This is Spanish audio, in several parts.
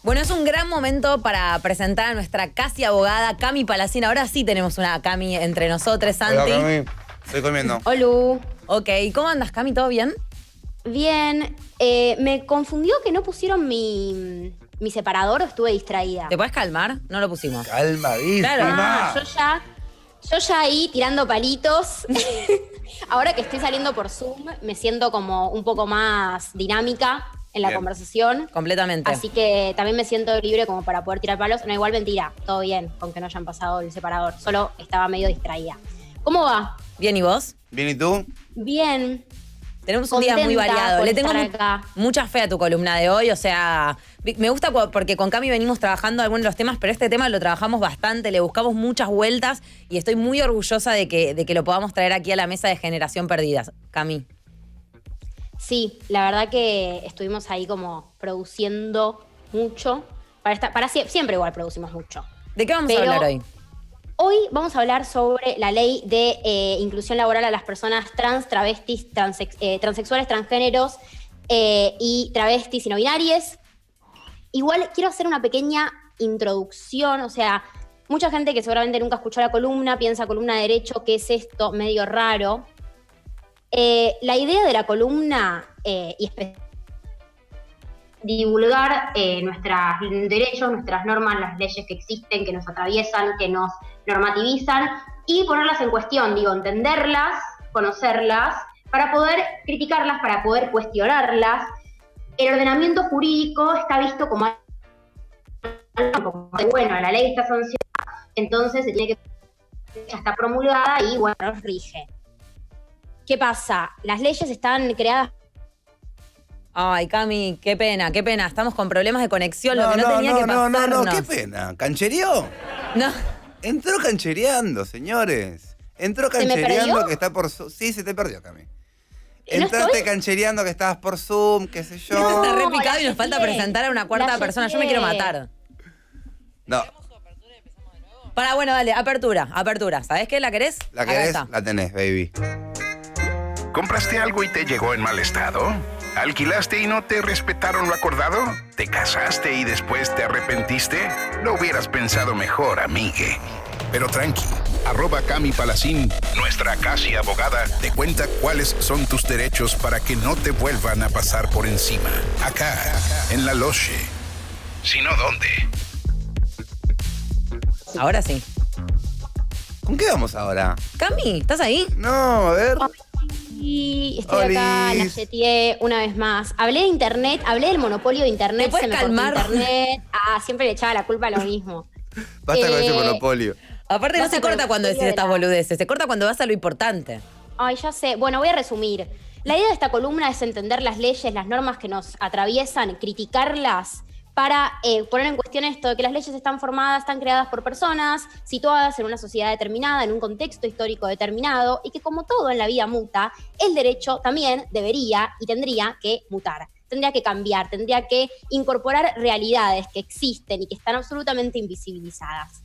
Bueno, es un gran momento para presentar a nuestra casi abogada Cami Palacín. Ahora sí tenemos una Cami entre nosotros, Santi. Hola, Cami. Estoy comiendo. Olú. Ok, ¿cómo andas, Cami? ¿Todo bien? Bien. Me confundió que no pusieron mi separador o estuve distraída. ¿Te puedes calmar? No lo pusimos. Calmadísima. Claro. Yo ya ahí tirando palitos. Ahora que estoy saliendo por Zoom, me siento como un poco más dinámica en la conversación. Completamente. Así que también me siento libre como para poder tirar palos. No, igual mentira, todo bien, con que no hayan pasado el separador. Solo estaba medio distraída. ¿Cómo va? Bien, ¿y vos? Bien, ¿y tú? Bien. Tenemos un día muy variado. Le tengo acá. mucha fe a tu columna de hoy. O sea, me gusta porque con Cami venimos trabajando algunos de los temas, pero este tema lo trabajamos bastante, le buscamos muchas vueltas y estoy muy orgullosa de que lo podamos traer aquí a la mesa de Generación Perdidas. Cami. Sí, la verdad que estuvimos ahí como produciendo mucho. Siempre igual producimos mucho. ¿De qué vamos a hablar hoy? Hoy vamos a hablar sobre la ley de inclusión laboral a las personas trans, travestis, transexuales, transgéneros y travestis y no binarias. Igual quiero hacer una pequeña introducción, o sea, mucha gente que seguramente nunca escuchó la columna piensa columna de derecho, ¿qué es esto? Medio raro. La idea de la columna y divulgar nuestros derechos, nuestras normas, las leyes que existen, que nos atraviesan, que nos normativizan y ponerlas en cuestión, entenderlas, conocerlas, para poder criticarlas, para poder cuestionarlas. El ordenamiento jurídico está visto como algo bueno, la ley está sancionada, entonces se tiene que ya está promulgada y bueno, nos rige. ¿Qué pasa? Las leyes están creadas. Ay, Cami, qué pena. Estamos con problemas de conexión, lo que no tenía que pasar. No, qué pena. ¿Canchereó? No. Entró canchereando, señores. Entró canchereando que está por Zoom. Sí, se te perdió, Cami. Entraste canchereando que estabas por Zoom, qué sé yo. Está re picado y nos falta presentar a una cuarta persona. Yo me quiero matar. No. Bueno, dale, apertura. ¿Sabés qué? ¿La querés? ¿La querés? La tenés, baby. ¿Compraste algo y te llegó en mal estado? ¿Alquilaste y no te respetaron lo acordado? ¿Te casaste y después te arrepentiste? Lo hubieras pensado mejor, amigue. Pero tranqui, @Cami Palacín, nuestra casi abogada, te cuenta cuáles son tus derechos para que no te vuelvan a pasar por encima. Acá, en La Loche. Si no, ¿dónde? Ahora sí. ¿Con qué vamos ahora? Cami, ¿estás ahí? No, a ver. Y estoy acá, la jeteé una vez más. Hablé de internet, hablé del monopolio de internet. ¿Te puedes calmar? Internet. Siempre le echaba la culpa a lo mismo. Basta con ese monopolio. Aparte no se corta cuando decís estas boludeces, se corta cuando vas a lo importante. Ay, ya sé. Bueno, voy a resumir. La idea de esta columna es entender las leyes, las normas que nos atraviesan, criticarlas, para poner en cuestión esto de que las leyes están creadas por personas, situadas en una sociedad determinada, en un contexto histórico determinado, y que como todo en la vida muta, el derecho también debería y tendría que mutar. Tendría que cambiar, tendría que incorporar realidades que existen y que están absolutamente invisibilizadas.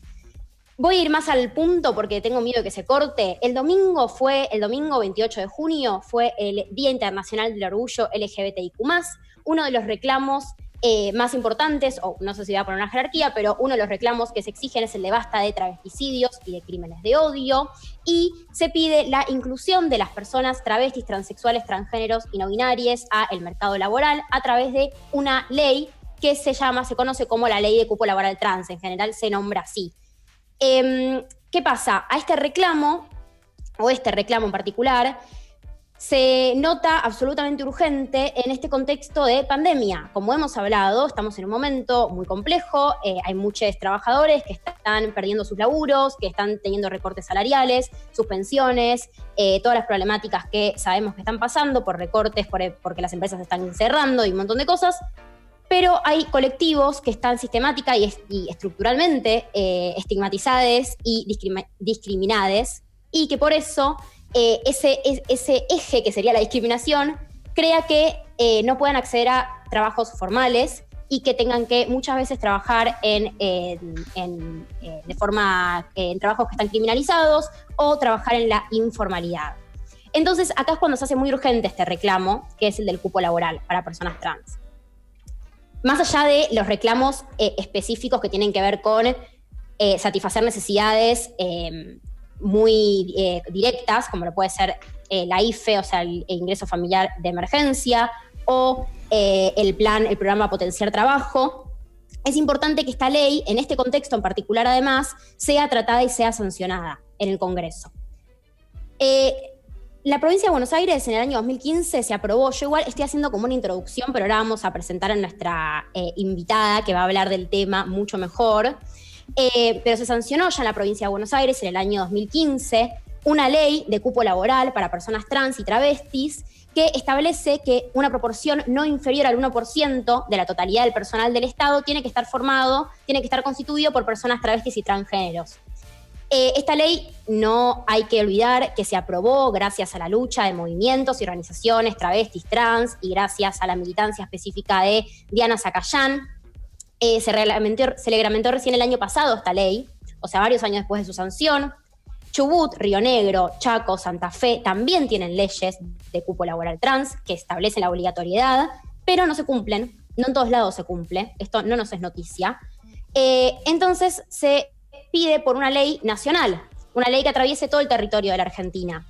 Voy a ir más al punto porque tengo miedo de que se corte. El domingo 28 de junio, fue el Día Internacional del Orgullo LGBTIQ+, uno de los reclamos más importantes, o no sé si voy a poner una jerarquía, pero uno de los reclamos que se exigen es el de basta de travesticidios y de crímenes de odio, y se pide la inclusión de las personas travestis, transexuales, transgéneros y no binarias a el mercado laboral a través de una ley que se conoce como la Ley de Cupo Laboral Trans, en general se nombra así. ¿Qué pasa? A este reclamo en particular, se nota absolutamente urgente en este contexto de pandemia. Como hemos hablado, estamos en un momento muy complejo, hay muchos trabajadores que están perdiendo sus laburos, que están teniendo recortes salariales, suspensiones, todas las problemáticas que sabemos que están pasando por recortes, porque las empresas están cerrando y un montón de cosas. Pero hay colectivos que están sistemática y estructuralmente estigmatizados y discriminados, y que por eso ese eje que sería la discriminación crea que no puedan acceder a trabajos formales y que tengan que muchas veces trabajar en trabajos que están criminalizados o trabajar en la informalidad. Entonces, acá es cuando se hace muy urgente este reclamo, que es el del cupo laboral para personas trans. más allá de los reclamos específicos que tienen que ver con satisfacer necesidades muy directas, como lo puede ser la IFE, o sea, el ingreso familiar de emergencia, o el programa Potenciar Trabajo, es importante que esta ley, en este contexto en particular además, sea tratada y sea sancionada en el Congreso. La provincia de Buenos Aires en el año 2015 se aprobó, yo igual estoy haciendo como una introducción, pero ahora vamos a presentar a nuestra invitada que va a hablar del tema mucho mejor, pero se sancionó ya en la provincia de Buenos Aires en el año 2015 una ley de cupo laboral para personas trans y travestis que establece que una proporción no inferior al 1% de la totalidad del personal del Estado tiene que estar constituido por personas travestis y transgéneros. Esta ley no hay que olvidar que se aprobó gracias a la lucha de movimientos y organizaciones travestis trans y gracias a la militancia específica de Diana Zacayán. Se reglamentó recién el año pasado esta ley, o sea, varios años después de su sanción. Chubut, Río Negro, Chaco, Santa Fe también tienen leyes de cupo laboral trans que establecen la obligatoriedad, pero no se cumplen, no en todos lados se cumple, esto no nos es noticia. Entonces se pide por una ley nacional, una ley que atraviese todo el territorio de la Argentina.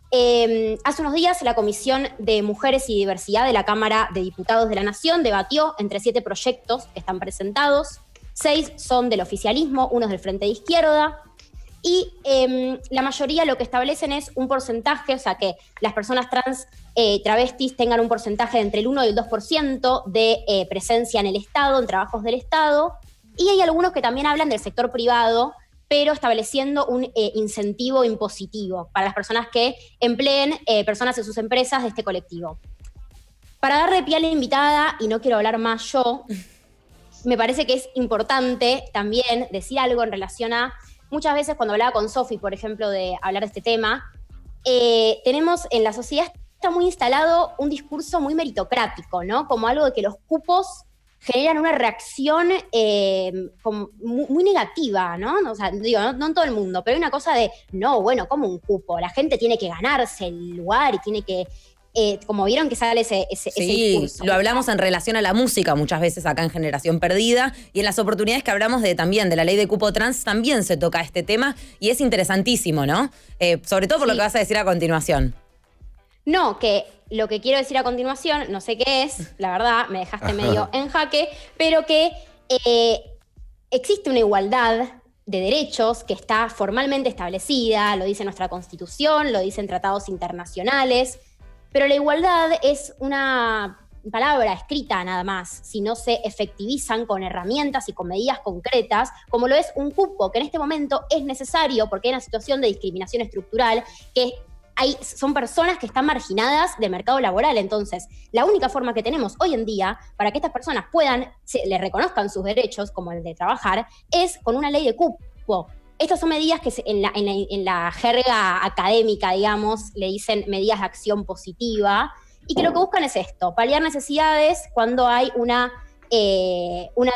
Hace unos días la Comisión de Mujeres y Diversidad de la Cámara de Diputados de la Nación debatió entre 7 proyectos que están presentados, 6 son del oficialismo, 1 es del Frente de Izquierda, y la mayoría lo que establecen es un porcentaje, o sea, que las personas trans travestis tengan un porcentaje de entre el 1 y el 2% de presencia en el Estado, en trabajos del Estado, y hay algunos que también hablan del sector privado, pero estableciendo un incentivo impositivo para las personas que empleen personas en sus empresas de este colectivo. Para darle pie a la invitada, y no quiero hablar más yo, me parece que es importante también decir algo en relación a, muchas veces cuando hablaba con Sofi, por ejemplo, de hablar de este tema, tenemos en la sociedad está muy instalado un discurso muy meritocrático, ¿no? Como algo de que los cupos generan una reacción como muy negativa, ¿no? O sea, digo, no en todo el mundo, pero hay una cosa de, no, bueno, como un cupo, la gente tiene que ganarse el lugar y tiene que, como vieron que sale ese discurso. Lo hablamos en relación a la música muchas veces acá en Generación Perdida, y en las oportunidades que hablamos también de la ley de cupo trans también se toca este tema, y es interesantísimo, ¿no? Sobre todo por lo que vas a decir a continuación. No, que lo que quiero decir a continuación, no sé qué es, la verdad, me dejaste medio en jaque, pero que existe una igualdad de derechos que está formalmente establecida, lo dice nuestra Constitución, lo dicen tratados internacionales, pero la igualdad es una palabra escrita nada más, si no se efectivizan con herramientas y con medidas concretas, como lo es un cupo, que en este momento es necesario porque hay una situación de discriminación estructural que son personas que están marginadas del mercado laboral. Entonces, la única forma que tenemos hoy en día para que estas personas les reconozcan sus derechos, como el de trabajar, es con una ley de cupo. Estas son medidas que en la jerga académica, digamos, le dicen medidas de acción positiva, y que lo que buscan es esto, paliar necesidades cuando hay una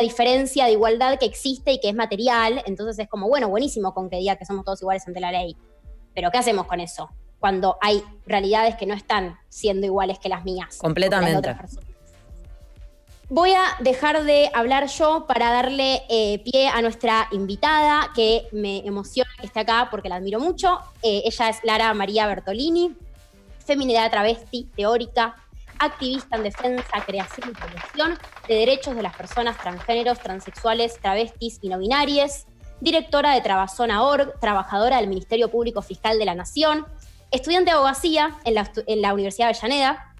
diferencia de igualdad que existe y que es material. Entonces es como, bueno, buenísimo con que diga que somos todos iguales ante la ley, pero ¿qué hacemos con eso? Cuando hay realidades que no están siendo iguales que las mías. Completamente. Voy a dejar de hablar yo para darle pie a nuestra invitada, que me emociona que esté acá porque la admiro mucho. Ella es Lara María Bertolini, feminidad travesti, teórica, activista en defensa, creación y promoción de derechos de las personas transgéneros, transexuales, travestis y no binarias, directora de Trabazona.org, trabajadora del Ministerio Público Fiscal de la Nación, estudiante de abogacía en la Universidad de Avellaneda,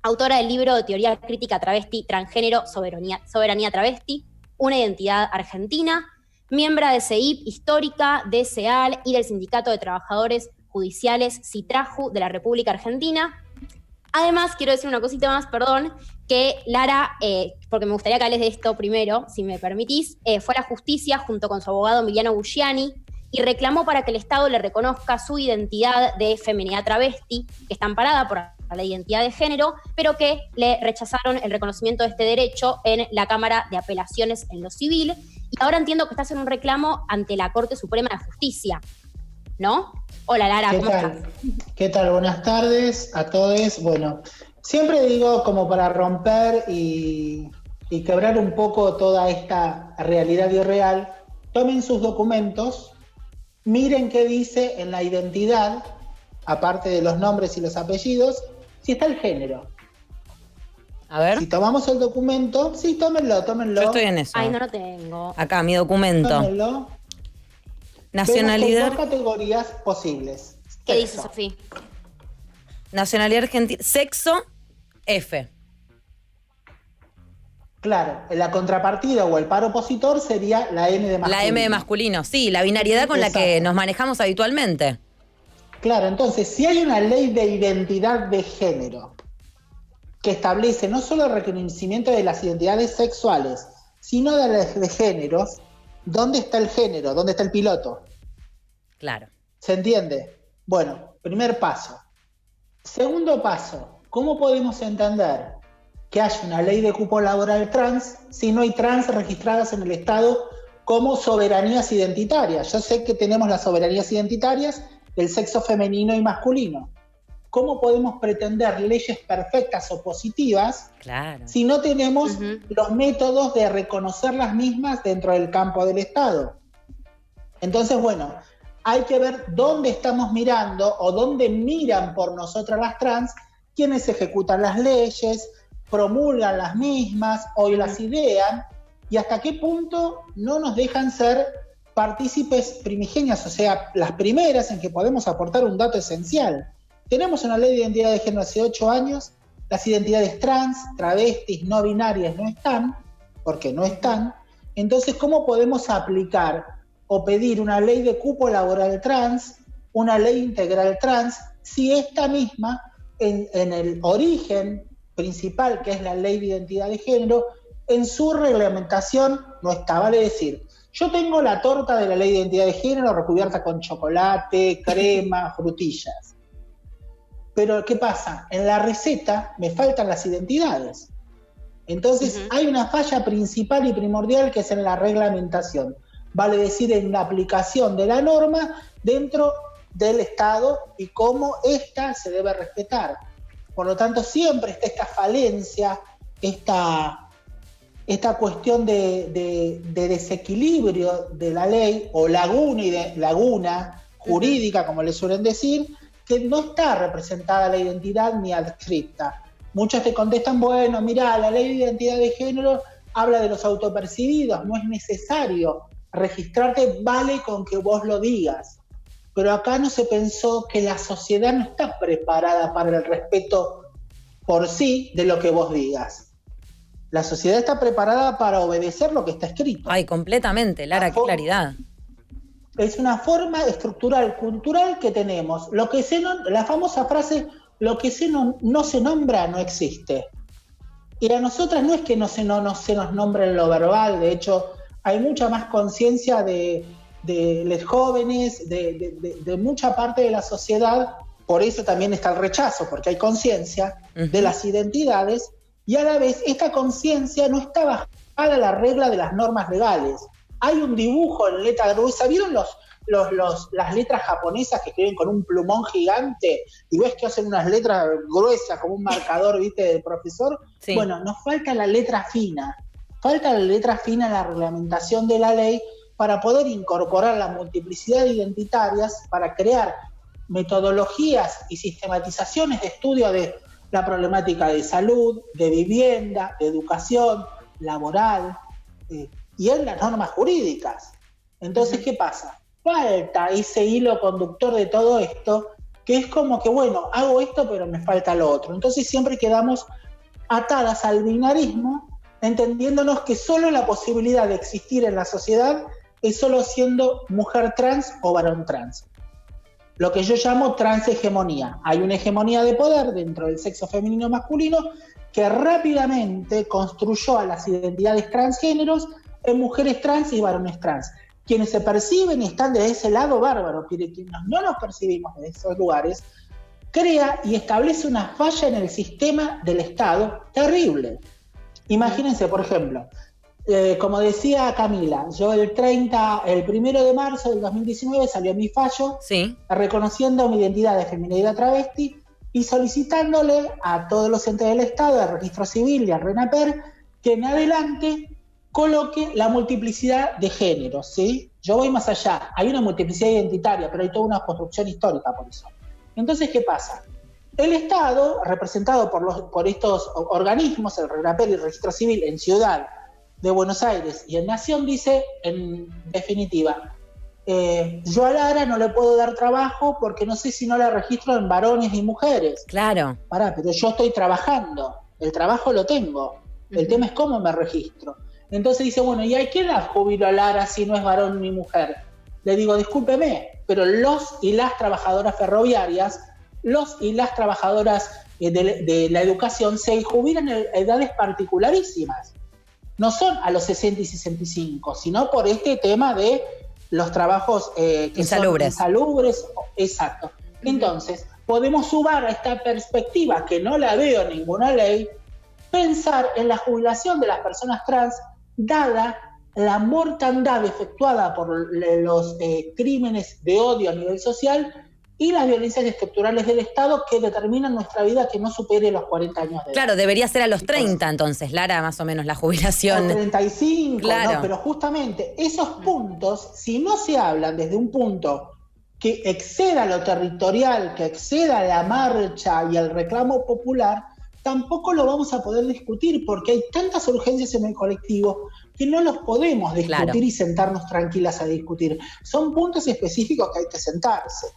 autora del libro de Teoría Crítica Travesti, Transgénero, Soberanía Travesti, una identidad argentina, miembro de CEIP histórica, de SEAL y del Sindicato de Trabajadores Judiciales CITRAJU de la República Argentina. Además, quiero decir una cosita más, perdón, que Lara, porque me gustaría que hables de esto primero, si me permitís, fue a la justicia junto con su abogado Emiliano Bugiani y reclamó para que el Estado le reconozca su identidad de feminidad travesti, que está amparada por la identidad de género, pero que le rechazaron el reconocimiento de este derecho en la Cámara de Apelaciones en lo civil. Y ahora entiendo que estás en un reclamo ante la Corte Suprema de Justicia, ¿no? Hola Lara, ¿cómo estás? ¿Qué tal? Buenas tardes a todos. Bueno, siempre digo como para romper y y quebrar un poco toda esta realidad irreal, tomen sus documentos, miren qué dice en la identidad, aparte de los nombres y los apellidos, si está el género. A ver. Si tomamos el documento, sí, tómenlo. Yo estoy en eso. Ay, no lo tengo. Acá, mi documento. Tómenlo. Nacionalidad. Vemos dos categorías posibles. ¿Qué dice Sofía? Nacionalidad argentina. Sexo, F. Claro, la contrapartida o el par opositor sería la M de masculino. La M de masculino, sí, la binariedad con Exacto. la que nos manejamos habitualmente. Claro, entonces, si hay una ley de identidad de género que establece no solo el reconocimiento de las identidades sexuales, sino de las de géneros, ¿dónde está el género? ¿Dónde está el piloto? Claro. ¿Se entiende? Bueno, primer paso. Segundo paso, ¿cómo podemos entender que haya una ley de cupo laboral trans si no hay trans registradas en el Estado como soberanías identitarias? Yo sé que tenemos las soberanías identitarias del sexo femenino y masculino. ¿Cómo podemos pretender leyes perfectas o positivas si no tenemos los métodos de reconocer las mismas dentro del campo del Estado? Entonces, bueno, hay que ver dónde estamos mirando o dónde miran por nosotras las trans, quienes ejecutan las leyes, promulgan las mismas o las idean, y hasta qué punto no nos dejan ser partícipes primigenias, o sea, las primeras en que podemos aportar un dato esencial. Tenemos una ley de identidad de género hace 8 años, las identidades trans, travestis, no binarias no están, porque no están. Entonces, ¿cómo podemos aplicar o pedir una ley de cupo laboral trans, una ley integral trans, si esta misma, en el origen principal, que es la ley de identidad de género, en su reglamentación no está? Vale decir, yo tengo la torta de la ley de identidad de género recubierta con chocolate, crema, frutillas. Pero, ¿qué pasa? En la receta me faltan las identidades. Entonces, hay una falla principal y primordial que es en la reglamentación. Vale decir, en la aplicación de la norma dentro del Estado y cómo ésta se debe respetar. Por lo tanto, siempre está esta falencia, esta cuestión de desequilibrio de la ley, o laguna jurídica, como le suelen decir, que no está representada la identidad ni adscrita. Muchos te contestan, bueno, mira, la ley de identidad de género habla de los autopercibidos, no es necesario registrarte, vale con que vos lo digas. Pero acá no se pensó que la sociedad no está preparada para el respeto por sí de lo que vos digas. La sociedad está preparada para obedecer lo que está escrito. Ay, completamente, Lara, qué claridad. Es una forma estructural, cultural que tenemos. La famosa frase, lo que no se nombra no existe. Y a nosotras no es que no se nos nombre en lo verbal, de hecho hay mucha más conciencia de los jóvenes, de mucha parte de la sociedad, por eso también está el rechazo, porque hay conciencia de las identidades, y a la vez esta conciencia no está bajada a la regla de las normas legales. Hay un dibujo en letra gruesa, ¿vieron las letras japonesas que escriben con un plumón gigante y ves que hacen unas letras gruesas como un marcador, ¿viste?, del profesor? Sí. Bueno, nos falta la letra fina en la reglamentación de la ley para poder incorporar la multiplicidad de identitarias, para crear metodologías y sistematizaciones de estudio de la problemática de salud, de vivienda, de educación, laboral, y en las normas jurídicas. Entonces, ¿qué pasa? Falta ese hilo conductor de todo esto, que es como que, bueno, hago esto, pero me falta lo otro. Entonces siempre quedamos atadas al binarismo, entendiéndonos que solo la posibilidad de existir en la sociedad es solo siendo mujer trans o varón trans. Lo que yo llamo transhegemonía. Hay una hegemonía de poder dentro del sexo femenino masculino que rápidamente construyó a las identidades transgéneros en mujeres trans y varones trans. Quienes se perciben y están de ese lado, bárbaro, quienes no nos percibimos de esos lugares, crea y establece una falla en el sistema del Estado terrible. Imagínense, por ejemplo, como decía Camila, yo el 1 de marzo del 2019 salió mi fallo, reconociendo mi identidad de feminidad travesti y solicitándole a todos los entes del Estado, al Registro Civil y al RENAPER, que en adelante coloque la multiplicidad de géneros, ¿sí? Yo voy más allá. Hay una multiplicidad identitaria, pero hay toda una construcción histórica por eso. Entonces, ¿qué pasa? El Estado, representado por estos organismos, el RENAPER y el Registro Civil en Ciudad de Buenos Aires y en Nación, dice, en definitiva, yo a Lara no le puedo dar trabajo porque no sé si no la registro en varones ni mujeres. Claro. Pará, pero yo estoy trabajando, el trabajo lo tengo, el tema es cómo me registro. Entonces dice, bueno, ¿y a qué edad jubilo a Lara si no es varón ni mujer? Le digo, discúlpeme, pero los y las trabajadoras ferroviarias, los y las trabajadoras de la educación se jubilan en edades particularísimas. No son a los 60 y 65, sino por este tema de los trabajos que insalubres. Son insalubres. Exacto. Entonces, podemos sumar a esta perspectiva, que no la veo en ninguna ley, pensar en la jubilación de las personas trans, dada la mortandad efectuada por los crímenes de odio a nivel social y las violencias estructurales del Estado que determinan nuestra vida que no supere los 40 años de edad. Claro, debería ser a los 30 entonces, Lara, más o menos la jubilación. O 35, claro. No, pero justamente esos puntos, si no se hablan desde un punto que exceda lo territorial, que exceda la marcha y el reclamo popular, tampoco lo vamos a poder discutir porque hay tantas urgencias en el colectivo que no los podemos discutir, claro, y sentarnos tranquilas a discutir. Son puntos específicos que hay que sentarse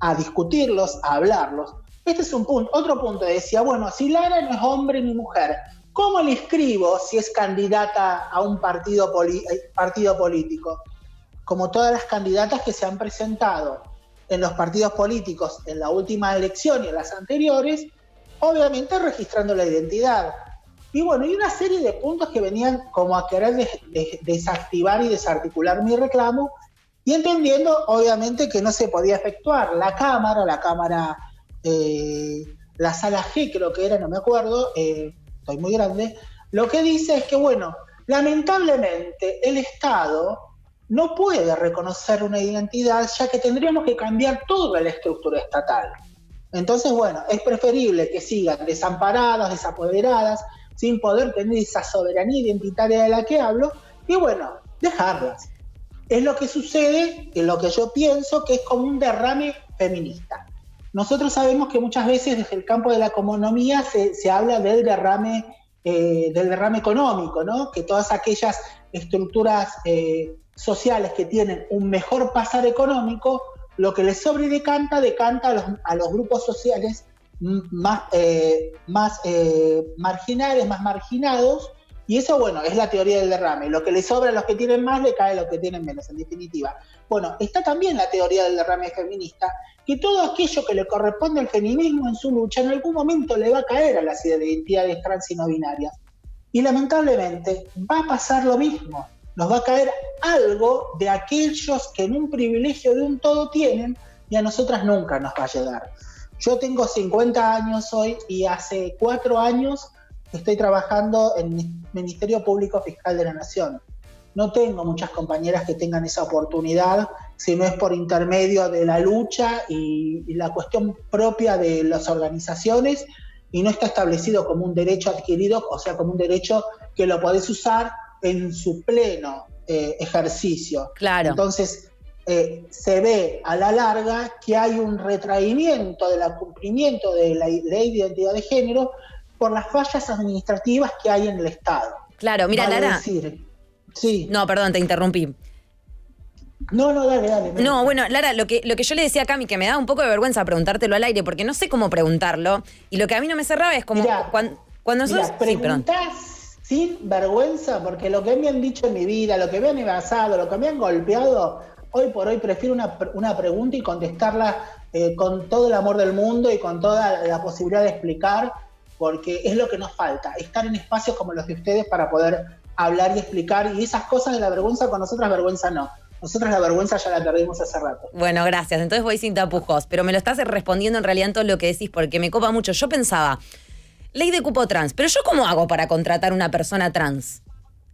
a discutirlos, a hablarlos. Este es un punto. Otro punto decía, bueno, si Lara no es hombre ni mujer, ¿cómo le escribo si es candidata a un partido político? Como todas las candidatas que se han presentado en los partidos políticos en la última elección y en las anteriores, obviamente registrando la identidad. Y bueno, y una serie de puntos que venían como a querer desactivar y desarticular mi reclamo, y entendiendo obviamente que no se podía efectuar. La sala G creo que era, no me acuerdo, estoy muy grande, lo que dice es que bueno, lamentablemente el Estado no puede reconocer una identidad, ya que tendríamos que cambiar toda la estructura estatal. Entonces, bueno, es preferible que sigan desamparadas, desapoderadas, sin poder tener esa soberanía identitaria de la que hablo, y bueno, dejarlas. Es lo que sucede, es lo que yo pienso que es como un derrame feminista. Nosotros sabemos que muchas veces desde el campo de la economía se habla del derrame económico, ¿no? Que todas aquellas estructuras sociales que tienen un mejor pasar económico, lo que les sobre decanta a los grupos sociales más marginales, más marginados, y eso, bueno, es la teoría del derrame. Lo que le sobra a los que tienen más, le cae a los que tienen menos, en definitiva. Bueno, está también la teoría del derrame feminista, que todo aquello que le corresponde al feminismo en su lucha, en algún momento le va a caer a las identidades trans y no binarias. Y lamentablemente va a pasar lo mismo. Nos va a caer algo de aquellos que en un privilegio de un todo tienen y a nosotras nunca nos va a llegar. Yo tengo 50 años hoy y hace 4 años estoy trabajando en el Ministerio Público Fiscal de la Nación. No tengo muchas compañeras que tengan esa oportunidad, si no es por intermedio de la lucha y la cuestión propia de las organizaciones, y no está establecido como un derecho adquirido, o sea, como un derecho que lo podés usar en su pleno ejercicio. Claro. Entonces, se ve a la larga que hay un retraimiento del cumplimiento de la ley de identidad de género por las fallas administrativas que hay en el Estado. Claro, mira, vale Lara. Decir, sí. No, perdón, te interrumpí. No, dale. No, bueno, Lara, lo que yo le decía a Cami, que me da un poco de vergüenza preguntártelo al aire, porque no sé cómo preguntarlo, y lo que a mí no me cerraba es como cuando nosotros... Preguntás sin vergüenza, porque lo que me han dicho en mi vida, lo que me han amenazado, lo que me han golpeado, hoy por hoy prefiero una pregunta y contestarla con todo el amor del mundo y con toda la posibilidad de explicar, porque es lo que nos falta, estar en espacios como los de ustedes para poder hablar y explicar, y esas cosas de la vergüenza, con nosotras vergüenza no. Nosotros la vergüenza ya la perdimos hace rato. Bueno, gracias. Entonces voy sin tapujos, pero me lo estás respondiendo en realidad en todo lo que decís, porque me copa mucho. Yo pensaba, ley de cupo trans, pero ¿yo cómo hago para contratar una persona trans?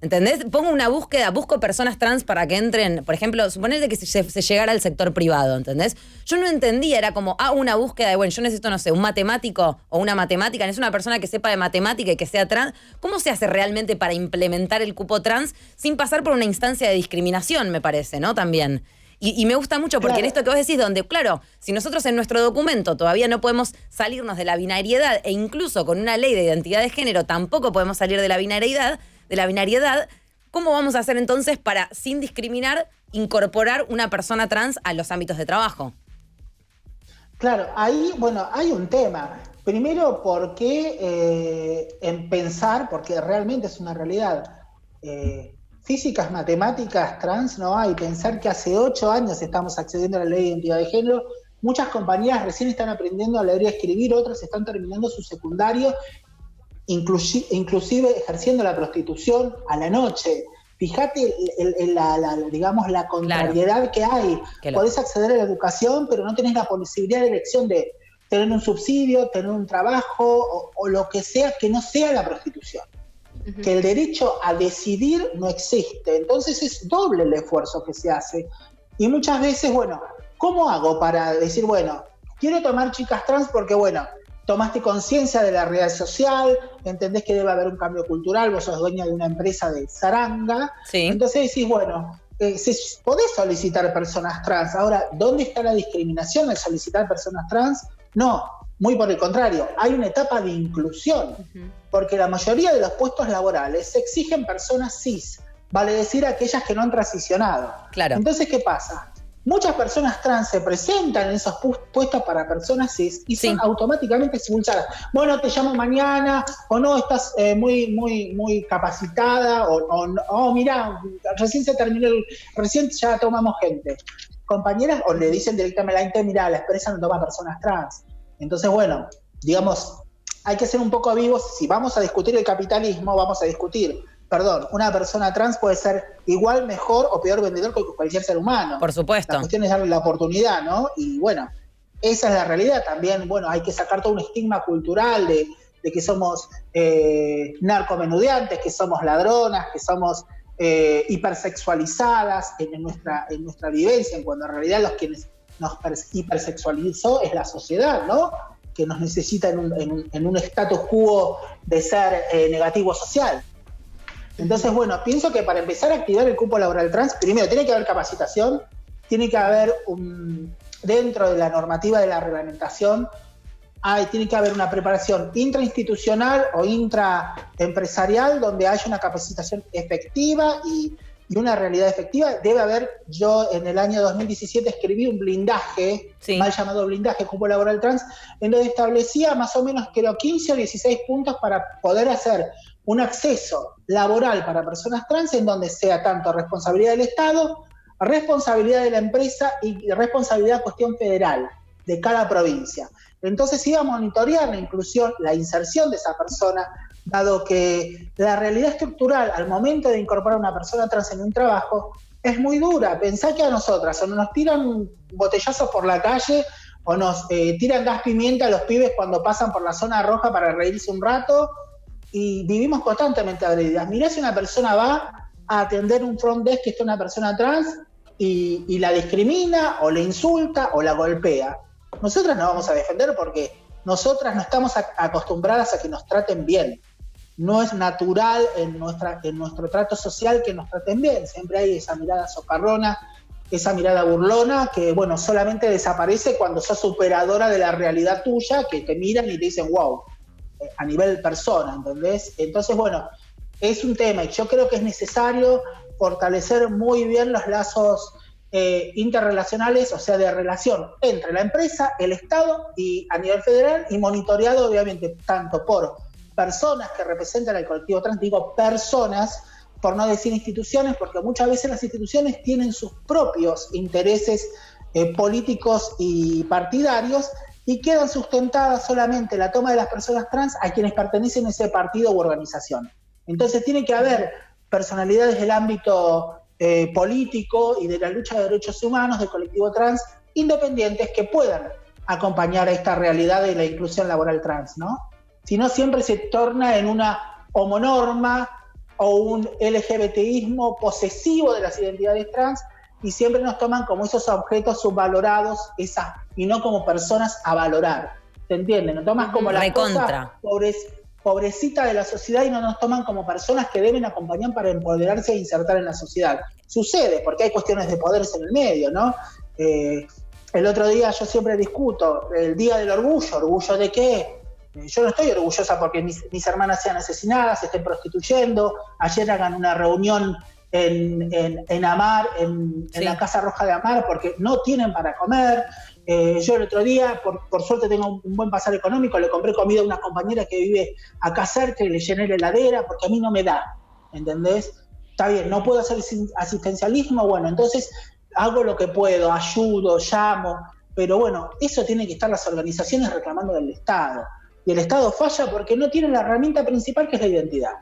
¿Entendés? Pongo una búsqueda, busco personas trans para que entren, por ejemplo, suponete que se llegara al sector privado, ¿entendés? Yo no entendía, era como, una búsqueda de, bueno, yo necesito, no sé, un matemático o una matemática, es una persona que sepa de matemática y que sea trans. ¿Cómo se hace realmente para implementar el cupo trans sin pasar por una instancia de discriminación, me parece, ¿no? También. Y me gusta mucho porque en esto que vos decís, donde, claro, si nosotros en nuestro documento todavía no podemos salirnos de la binariedad e incluso con una ley de identidad de género tampoco podemos salir de la binariedad, ¿cómo vamos a hacer entonces para, sin discriminar, incorporar una persona trans a los ámbitos de trabajo? Claro, ahí, bueno, hay un tema. Primero, ¿por qué en pensar, porque realmente es una realidad, físicas, matemáticas, trans no hay? Pensar que hace 8 años estamos accediendo a la ley de identidad de género, muchas compañías recién están aprendiendo a leer y a escribir, otras están terminando su secundario, inclusive ejerciendo la prostitución a la noche. Fíjate digamos, la contrariedad que hay. Podés acceder a la educación, pero no tenés la posibilidad de elección de tener un subsidio, tener un trabajo o lo que sea que no sea la prostitución. Que el derecho a decidir no existe. Entonces es doble el esfuerzo que se hace. Y muchas veces, bueno, ¿cómo hago para decir, bueno, quiero tomar chicas trans porque, bueno, tomaste conciencia de la realidad social, entendés que debe haber un cambio cultural, vos sos dueña de una empresa de zaranga, sí. Entonces decís, bueno, podés solicitar personas trans. Ahora, ¿dónde está la discriminación al solicitar personas trans? No, muy por el contrario, hay una etapa de inclusión, porque la mayoría de los puestos laborales se exigen personas cis, vale decir aquellas que no han transicionado. Claro. Entonces, ¿qué pasa? Muchas personas trans se presentan en esos puestos para personas cis y son automáticamente expulsadas. Bueno, te llamo mañana, o no, estás muy capacitada, o mirá, recién se terminó, recién ya tomamos gente. Compañeras, o le dicen directamente, mirá, la empresa no toma personas trans. Entonces, bueno, digamos, hay que ser un poco vivos. Si vamos a discutir el capitalismo, vamos a discutir, una persona trans puede ser igual, mejor o peor vendedor que cualquier ser humano. Por supuesto. La cuestión es darle la oportunidad, ¿no? Y bueno, esa es la realidad también. Bueno, hay que sacar todo un estigma cultural de que somos narcomenudeantes, que somos ladronas, que somos hipersexualizadas en nuestra vivencia, cuando en realidad los quienes nos hipersexualizó es la sociedad, ¿no? Que nos necesita en un status quo de ser negativo social. Entonces, bueno, pienso que para empezar a activar el cupo laboral trans, primero tiene que haber capacitación, tiene que haber dentro de la normativa de la reglamentación, tiene que haber una preparación intrainstitucional o intraempresarial donde haya una capacitación efectiva y una realidad efectiva. Debe haber, yo en el año 2017 escribí un blindaje, mal llamado blindaje cupo laboral trans, en donde establecía más o menos, creo, 15 o 16 puntos para poder hacer un acceso laboral para personas trans en donde sea tanto responsabilidad del Estado, responsabilidad de la empresa y responsabilidad cuestión federal de cada provincia. Entonces iba a monitorear la inclusión, la inserción de esa persona, dado que la realidad estructural al momento de incorporar a una persona trans en un trabajo es muy dura. Pensá que a nosotras o nos tiran botellazos por la calle o nos tiran gas pimienta a los pibes cuando pasan por la zona roja para reírse un rato, y vivimos constantemente agredidas. Mirá si una persona va a atender un front desk que está una persona trans y la discrimina o le insulta o la golpea. Nosotras nos vamos a defender porque nosotras no estamos acostumbradas a que nos traten bien. No es natural en nuestro trato social que nos traten bien. Siempre hay esa mirada socarrona, esa mirada burlona que, bueno, solamente desaparece cuando sos superadora de la realidad tuya, que te miran y te dicen, wow, a nivel persona, ¿entendés? Entonces, bueno, es un tema y yo creo que es necesario fortalecer muy bien los lazos interrelacionales, o sea, de relación entre la empresa, el Estado y a nivel federal, y monitoreado obviamente tanto por personas que representan al colectivo trans, digo personas, por no decir instituciones, porque muchas veces las instituciones tienen sus propios intereses políticos y partidarios, y quedan sustentadas solamente la toma de las personas trans a quienes pertenecen a ese partido u organización. Entonces tiene que haber personalidades del ámbito político y de la lucha de derechos humanos del colectivo trans independientes que puedan acompañar a esta realidad de la inclusión laboral trans, ¿no? Si no, siempre se torna en una homonorma o un LGBTismo posesivo de las identidades trans, y siempre nos toman como esos objetos subvalorados, y no como personas a valorar. ¿Se entiende? Nos toman como la cosa pobrecita de la sociedad y no nos toman como personas que deben acompañar para empoderarse e insertar en la sociedad. Sucede, porque hay cuestiones de poderes en el medio, ¿no? El otro día yo siempre discuto, el Día del Orgullo, ¿orgullo de qué? Yo no estoy orgullosa porque mis hermanas sean asesinadas, se estén prostituyendo. Ayer hagan una reunión en Amar, en la Casa Roja de Amar, porque no tienen para comer. Yo el otro día, por suerte tengo un buen pasar económico, le compré comida a una compañera que vive acá cerca y le llené la heladera porque a mí no me da, ¿entendés? Está bien, no puedo hacer asistencialismo, bueno, entonces hago lo que puedo, ayudo, llamo, pero bueno, eso tienen que estar las organizaciones reclamando del Estado. Y el Estado falla porque no tiene la herramienta principal, que es la identidad.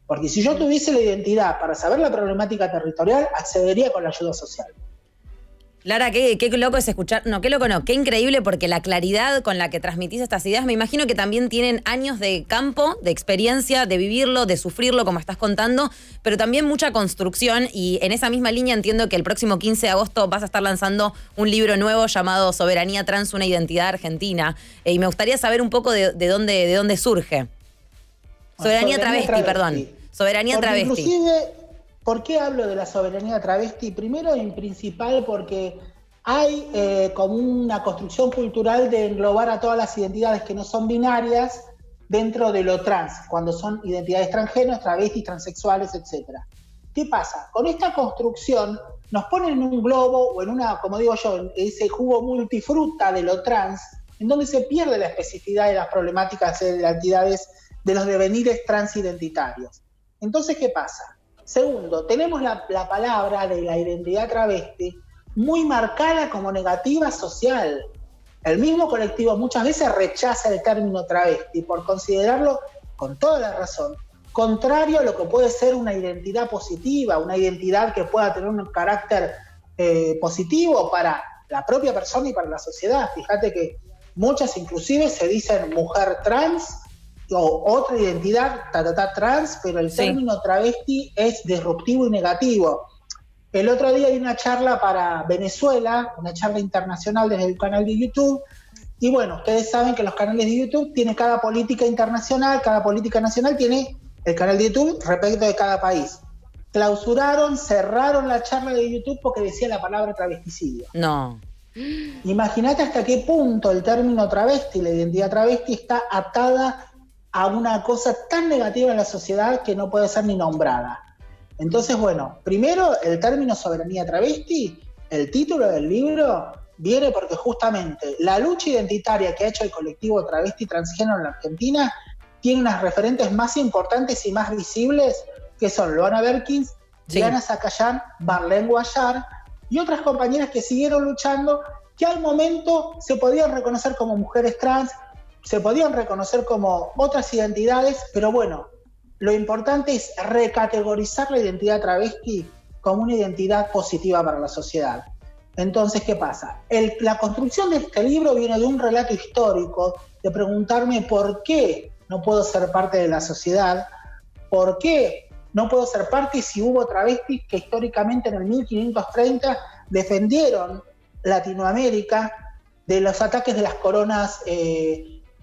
Porque si yo tuviese la identidad para saber la problemática territorial, accedería con la ayuda social. Lara, qué loco es escuchar, qué increíble, porque la claridad con la que transmitís estas ideas, me imagino que también tienen años de campo, de experiencia, de vivirlo, de sufrirlo, como estás contando, pero también mucha construcción, y en esa misma línea entiendo que el próximo 15 de agosto vas a estar lanzando un libro nuevo llamado Soberanía Trans, una identidad argentina, y me gustaría saber un poco de dónde surge. Soberanía travesti, perdón. Soberanía travesti. Inclusive, ¿por qué hablo de la soberanía travesti? Primero, en principal, porque hay como una construcción cultural de englobar a todas las identidades que no son binarias dentro de lo trans, cuando son identidades transgéneros, travestis, transexuales, etc. ¿Qué pasa? Con esta construcción nos ponen en un globo o en una, como digo yo, en ese jugo multifruta de lo trans, en donde se pierde la especificidad de las problemáticas de las identidades, de los devenires transidentitarios. Entonces, ¿qué pasa? Segundo, tenemos la palabra de la identidad travesti muy marcada como negativa social. El mismo colectivo muchas veces rechaza el término travesti por considerarlo, con toda la razón, contrario a lo que puede ser una identidad positiva, una identidad que pueda tener un carácter positivo para la propia persona y para la sociedad. Fíjate que muchas inclusive se dicen mujer trans, o otra identidad, trans, pero el término travesti es disruptivo y negativo. El otro día di una charla para Venezuela, una charla internacional desde el canal de YouTube, y bueno, ustedes saben que los canales de YouTube tienen cada política internacional, cada política nacional tiene el canal de YouTube respecto de cada país. Cerraron la charla de YouTube porque decía la palabra travesticidio. No. Imagínate hasta qué punto el término travesti, la identidad travesti, está atada a una cosa tan negativa en la sociedad que no puede ser ni nombrada. Entonces, bueno, primero el término soberanía travesti, el título del libro, viene porque justamente la lucha identitaria que ha hecho el colectivo travesti transgénero en la Argentina tiene unas referentes más importantes y más visibles, que son Luana Berkins, Diana Zacayán, Marlene Guayar y otras compañeras que siguieron luchando, que al momento se podían reconocer como mujeres trans, se podían reconocer como otras identidades, pero bueno, lo importante es recategorizar la identidad travesti como una identidad positiva para la sociedad. Entonces, ¿qué pasa? La construcción de este libro viene de un relato histórico, de preguntarme por qué no puedo ser parte de la sociedad, por qué no puedo ser parte si hubo travestis que históricamente en el 1530 defendieron Latinoamérica de los ataques de las coronas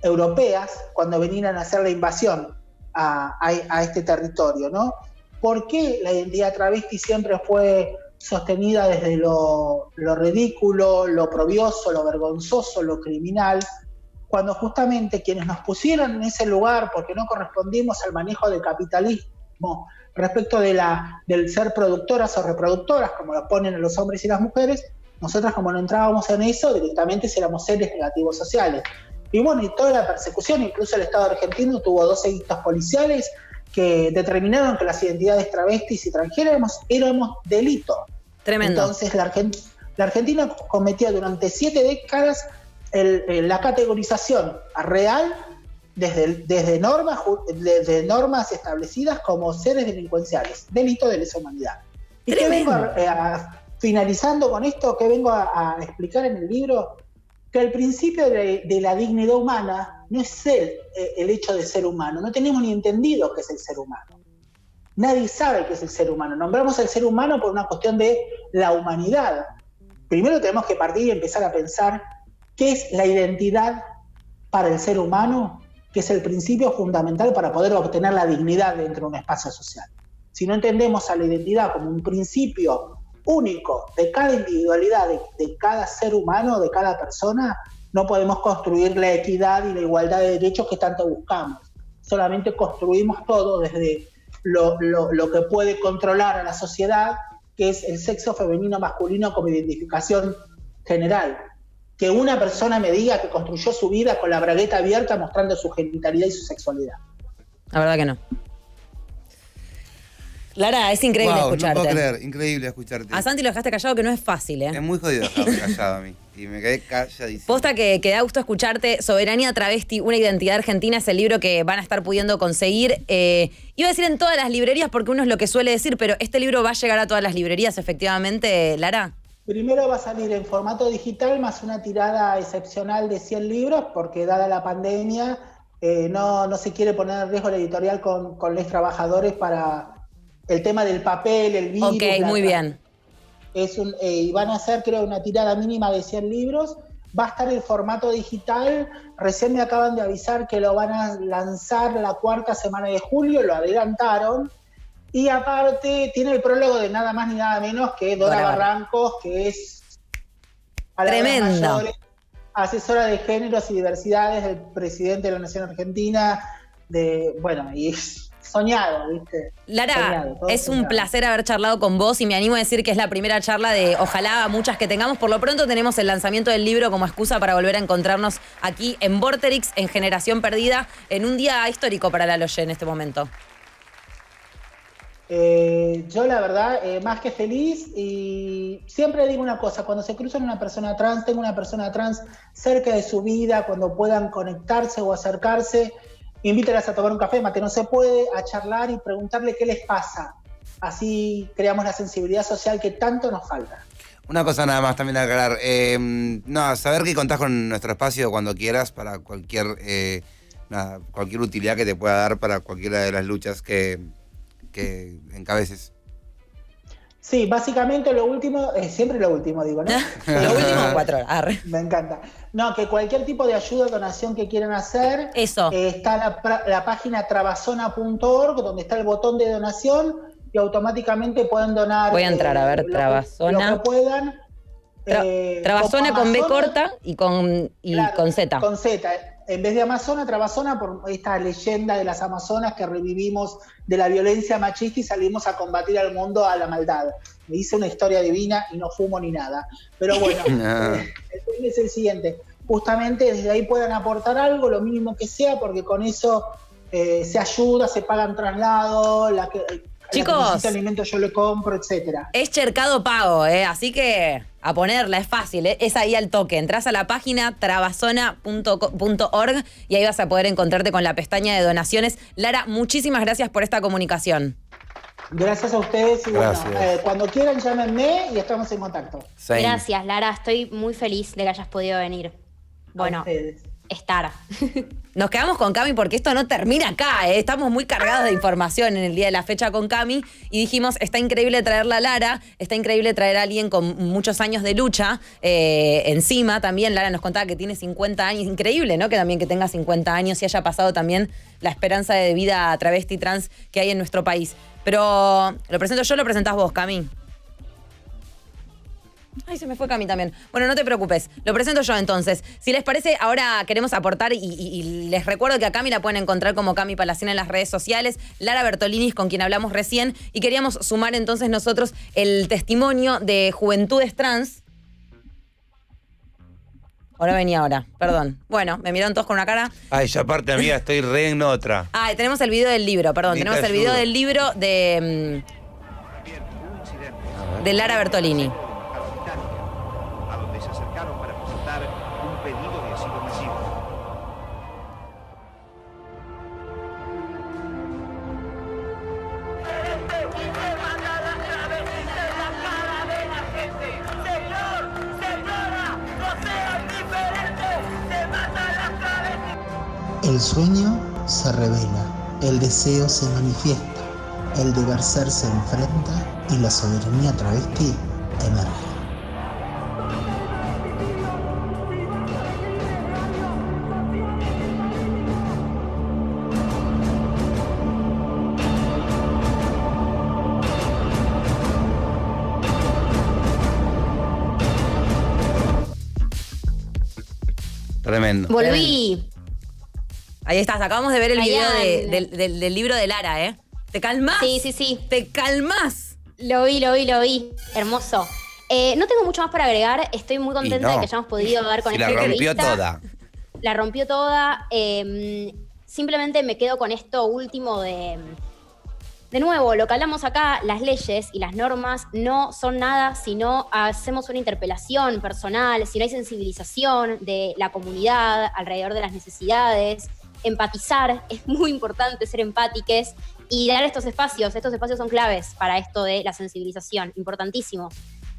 europeas cuando venían a hacer la invasión a este territorio, ¿no? ¿Por qué la identidad travesti siempre fue sostenida desde lo ridículo, lo oprobioso, lo vergonzoso, lo criminal, cuando justamente quienes nos pusieron en ese lugar porque no correspondimos al manejo del capitalismo respecto del ser productoras o reproductoras, como lo ponen a los hombres y las mujeres, nosotras como no entrábamos en eso, directamente éramos seres negativos sociales. Y bueno, y toda la persecución, incluso el Estado argentino tuvo 12 edictos policiales que determinaron que las identidades travestis y transgéneros éramos delito. Tremendo. Entonces la Argentina cometió durante 7 décadas la categorización real desde normas establecidas como seres delincuenciales, delito de lesa humanidad. ¿Y qué vengo finalizando con esto? ¿Qué vengo a explicar en el libro? Que el principio de la dignidad humana no es el hecho de ser humano, no tenemos ni entendido qué es el ser humano. Nadie sabe qué es el ser humano. Nombramos al ser humano por una cuestión de la humanidad. Primero tenemos que partir y empezar a pensar qué es la identidad para el ser humano, que es el principio fundamental para poder obtener la dignidad dentro de un espacio social. Si no entendemos a la identidad como un principio único de cada individualidad, de cada ser humano, de cada persona, no podemos construir la equidad y la igualdad de derechos que tanto buscamos. Solamente construimos todo desde lo que puede controlar a la sociedad, que es el sexo femenino masculino como identificación general. Que una persona me diga que construyó su vida con la bragueta abierta mostrando su genitalidad y su sexualidad. La verdad que no. Lara, es increíble escucharte. No puedo creer, increíble escucharte. A Santi lo dejaste callado, que no es fácil, ¿eh? Es muy jodido dejarme callado a mí. Y me quedé calladísimo. Posta que da gusto escucharte. Soberanía Travesti, una identidad argentina, es el libro que van a estar pudiendo conseguir. Iba a decir en todas las librerías, porque uno es lo que suele decir, pero este libro va a llegar a todas las librerías, efectivamente, Lara. Primero va a salir en formato digital, más una tirada excepcional de 100 libros, porque dada la pandemia, no se quiere poner en riesgo la editorial con los trabajadores para el tema del papel, el virus. Ok, muy bien. Y van a hacer, creo, una tirada mínima de 100 libros. Va a estar el formato digital. Recién me acaban de avisar que lo van a lanzar la 4ª semana de julio, lo adelantaron. Y aparte tiene el prólogo de nada más ni nada menos que Dora Barrancos, que es tremenda, asesora de géneros y diversidades del presidente de la Nación Argentina. Y soñado, ¿viste? Lara, soñado, es soñado. Un placer haber charlado con vos y me animo a decir que es la primera charla de ojalá muchas que tengamos. Por lo pronto tenemos el lanzamiento del libro como excusa para volver a encontrarnos aquí en Vorterix, en Generación Perdida, en un día histórico para la Loye en este momento. Yo la verdad, más que feliz, y siempre digo una cosa: cuando se cruzan una persona trans, tengo una persona trans cerca de su vida, cuando puedan conectarse o acercarse, invítelas a tomar un café, mate no se puede, a charlar y preguntarle qué les pasa. Así creamos la sensibilidad social que tanto nos falta. Una cosa nada más también a aclarar. Saber que contás con nuestro espacio cuando quieras para cualquier utilidad que te pueda dar para cualquiera de las luchas que encabeces. Sí, básicamente lo último, siempre lo último digo, ¿no? Lo último 4 horas. Me encanta. No, que cualquier tipo de ayuda o donación que quieran hacer, eso. Está la página trabazona.org, donde está el botón de donación, y automáticamente pueden donar. Voy a entrar a ver, Trabazona. Lo que puedan. Trabazona con B corta y con Z. Con Z. En vez de Amazona, Trabazona, por esta leyenda de las Amazonas que revivimos de la violencia machista y salimos a combatir al mundo a la maldad. Me hice una historia divina y no fumo ni nada. Pero bueno, el punto es el siguiente. Justamente desde ahí puedan aportar algo, lo mínimo que sea, porque con eso se ayuda, se pagan traslados, chicos, la que necesita alimento yo le compro, etcétera. Es Cercado Pago, así que a ponerla, es fácil, es ahí al toque. Entrás a la página trabazona.org y ahí vas a poder encontrarte con la pestaña de donaciones. Lara, muchísimas gracias por esta comunicación. Gracias a ustedes y gracias. Bueno, cuando quieran llámenme y estamos en contacto. Same. Gracias, Lara, estoy muy feliz de que hayas podido venir. Bueno, estar. Nos quedamos con Cami porque esto no termina acá, Estamos muy cargados de información en el día de la fecha con Cami y dijimos, está increíble traerla a Lara, está increíble traer a alguien con muchos años de lucha encima también. Lara nos contaba que tiene 50 años, increíble, ¿no? Que también que tenga 50 años y haya pasado también la esperanza de vida travesti trans que hay en nuestro país. Pero lo presento yo, lo presentás vos, Cami. Ay, se me fue Cami también. Bueno, no te preocupes, lo presento yo entonces. Si les parece, ahora queremos aportar y les recuerdo que a Cami la pueden encontrar como Cami Palacina en las redes sociales, Lara Bertolinis, con quien hablamos recién, y queríamos sumar entonces nosotros el testimonio de Juventudes Trans. Perdón. Bueno, me miraron todos con una cara. Ay, ya aparte, amiga, estoy re en otra. Tenemos el video del libro, perdón. Tenemos el video del libro de Lara Bertolini. El sueño se revela, el deseo se manifiesta, el deber ser se enfrenta y la soberanía travesti emerge. Tremendo. Volví. Ahí estás, acabamos de ver el video Ryan. del libro de Lara, ¿eh? ¿Te calmás? Sí. ¿Te calmás? Lo vi. Hermoso. No tengo mucho más para agregar. Estoy muy contenta de que hayamos podido dar con Si esta la rompió entrevista. toda. La rompió toda. Simplemente me quedo con esto último de nuevo, lo que hablamos acá, las leyes y las normas no son nada si no hacemos una interpelación personal, si no hay sensibilización de la comunidad alrededor de las necesidades, empatizar, es muy importante ser empátiques y dar estos espacios son claves para esto de la sensibilización, importantísimos.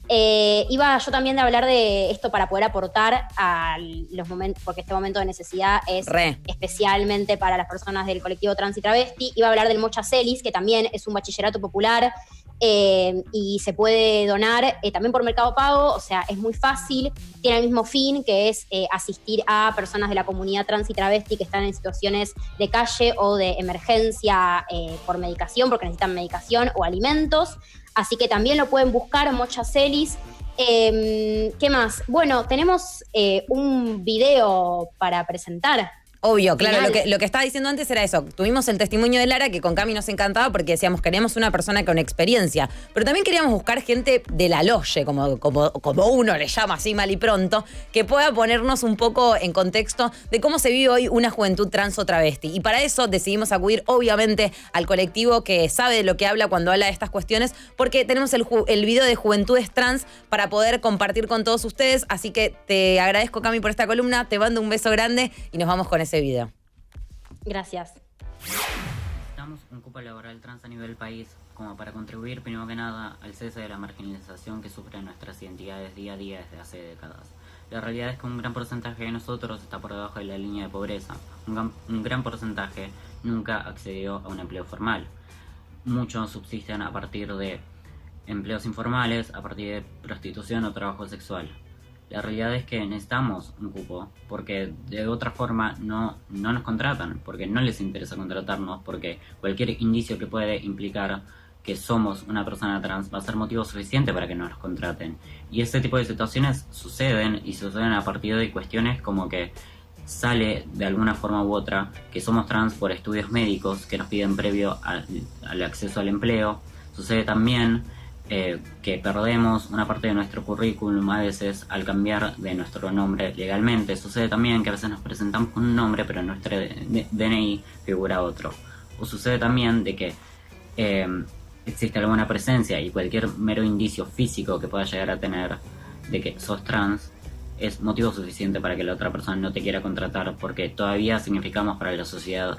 Iba yo también de hablar de esto para poder aportar a los momentos, porque este momento de necesidad es especialmente para las personas del colectivo trans y travesti. Iba a hablar del Mocha Celis, que también es un bachillerato popular y se puede donar también por Mercado Pago, o sea, es muy fácil, tiene el mismo fin, que es asistir a personas de la comunidad trans y travesti que están en situaciones de calle o de emergencia por medicación, porque necesitan medicación o alimentos. Así que también lo pueden buscar, Mocha Celis. ¿Qué más? Bueno, tenemos un video para presentar. Obvio, claro, Final. lo que estaba diciendo antes era eso. Tuvimos el testimonio de Lara, que con Cami nos encantaba porque decíamos, queríamos una persona con experiencia, pero también queríamos buscar gente de la loye, como uno le llama así mal y pronto, que pueda ponernos un poco en contexto de cómo se vive hoy una juventud trans o travesti. Y para eso decidimos acudir, obviamente, al colectivo que sabe de lo que habla cuando habla de estas cuestiones, porque tenemos el video de Juventudes Trans para poder compartir con todos ustedes. Así que te agradezco, Cami, por esta columna, te mando un beso grande y nos vamos con ese video. Gracias. Necesitamos un cupo laboral trans a nivel país como para contribuir primero que nada al cese de la marginalización que sufren nuestras identidades día a día desde hace décadas. La realidad es que un gran porcentaje de nosotros está por debajo de la línea de pobreza. Un gran porcentaje nunca accedió a un empleo formal. Muchos subsisten a partir de empleos informales, a partir de prostitución o trabajo sexual. La realidad es que necesitamos un cupo, porque de otra forma no nos contratan, porque no les interesa contratarnos, porque cualquier indicio que puede implicar que somos una persona trans va a ser motivo suficiente para que no nos contraten. Y este tipo de situaciones suceden a partir de cuestiones como que sale de alguna forma u otra que somos trans por estudios médicos que nos piden previo al acceso al empleo. Sucede también que perdemos una parte de nuestro currículum a veces al cambiar de nuestro nombre legalmente. Sucede también que a veces nos presentamos con un nombre pero en nuestro DNI figura otro. O sucede también de que existe alguna presencia y cualquier mero indicio físico que pueda llegar a tener de que sos trans es motivo suficiente para que la otra persona no te quiera contratar, porque todavía significamos para la sociedad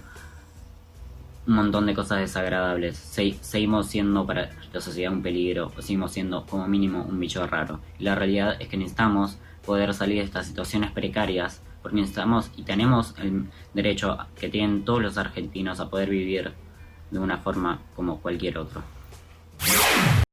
un montón de cosas desagradables. Seguimos siendo para la sociedad un peligro, o seguimos siendo como mínimo un bicho raro. Y la realidad es que necesitamos poder salir de estas situaciones precarias, porque necesitamos y tenemos el derecho que tienen todos los argentinos a poder vivir de una forma como cualquier otro.